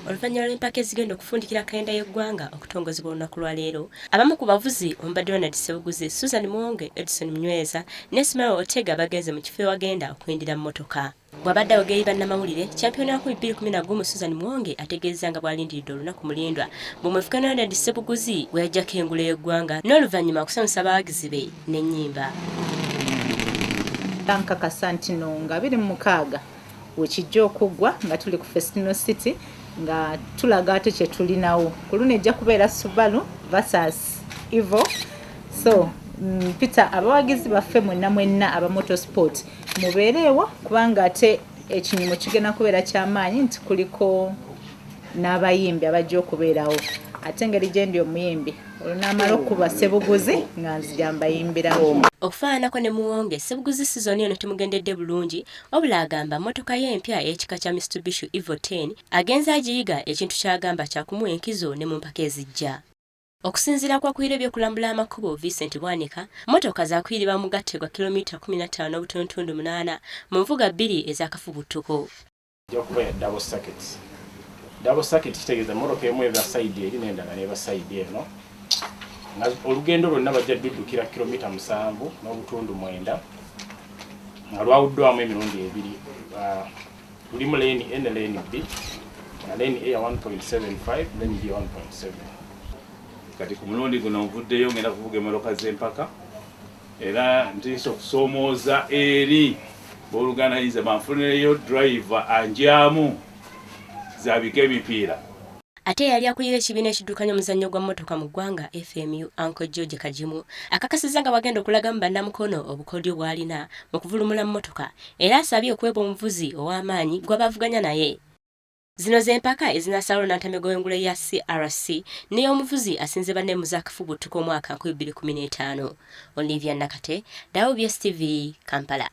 oluvannyuma lw'empaka ezigenda okufundikira kalenda y'eggwanga okutongozebwa olunaku lwa leero, abamu ku bavuzi omubadde Ronald Ssebuguzi, Susan Muwonge, Edison Munyweza ne Ismail Otega bagenze mu kifo ewagenda okuyindira mmotoka. Bw'abadde awogeera bannamawulire, champiyoni wa 2011 Susan Muwonge ategeezza nga bw'alindiridde olunaku mulindwa bw'omwefuka Ronald Ssebuguzi bwe yajjako engule y'eggwanga n'oluvannyuma okusanyusa abawagizi be n'ennyimba. Nkakasa nti no nga 26 wekijja okuggwa nga tuli ku Festino City nga tulaga ate kye tulinawo. Ku luno ejja kubeera Subaru versus Evo. So Peter, abawagizi baffe mwenna aba motorsport mubeereewo kubanga ate ekinyumo kigenda kubeera ky'amaanyi nti kuliko n'abayimbi abajja okubeerawo. Ate engeri gye ndi omuyimbi olunaamala okuba Ssebuguzi nga nzija mbayimbirawo. Okufaananako ne Muwonge, Ssebuguzi sizoni eno temugendedde bulungi, wabula agamba mmotoka ye empya ey'ekika kya Mitsubishi Evo 10 agenza agiyiga ekintu ky'agamba kyakumu enkizo ne mu mpaka ezijja. Okusinziira kwa kuyiira ebyokulambula amakubo Vincent Bwanika, mmotoka zaakuyiribwa mu gatte gwa kilomita 15.8 mu nvuga 2 ez'akafubuttuko. Double circuit kitegeeza mmotoka emu eva side eri n'endala n'eva side eno. Olugendo lwonna bajja duddukira kilomita 7.9 nga lwawuddwamu emirundi ebiri. Lulimu lane A ne lane B, na lane A ya 1.75, lane B 1.7. Kati ku mulundi guno nvuddeyo ngenda kuvuga emmotoka z'empaka era ntiisa okusoomooza eri booluganiza banfunireyo driver anjyamu zabika emipiira. Ate yali akulira ekibiina ekiddukanya omuzannyo gwa mmotoka mu ggwanga FMU Uncle George Kajimu akakasizza nga bagenda okulagamu bannamukono obukodyo bw'alina mu kuvulumula mmotoka era asabye okuweebwa omuvuzi ow'amaanyi gw'abavuganya naye. Zino z'empaka ezinaasalawo n'antamego w'engule ya CRC n'ey'omuvuzi asinze banne mu zaakafubuttuko omwaka 2015. Olivia Nakate, WBS TV, Kampala.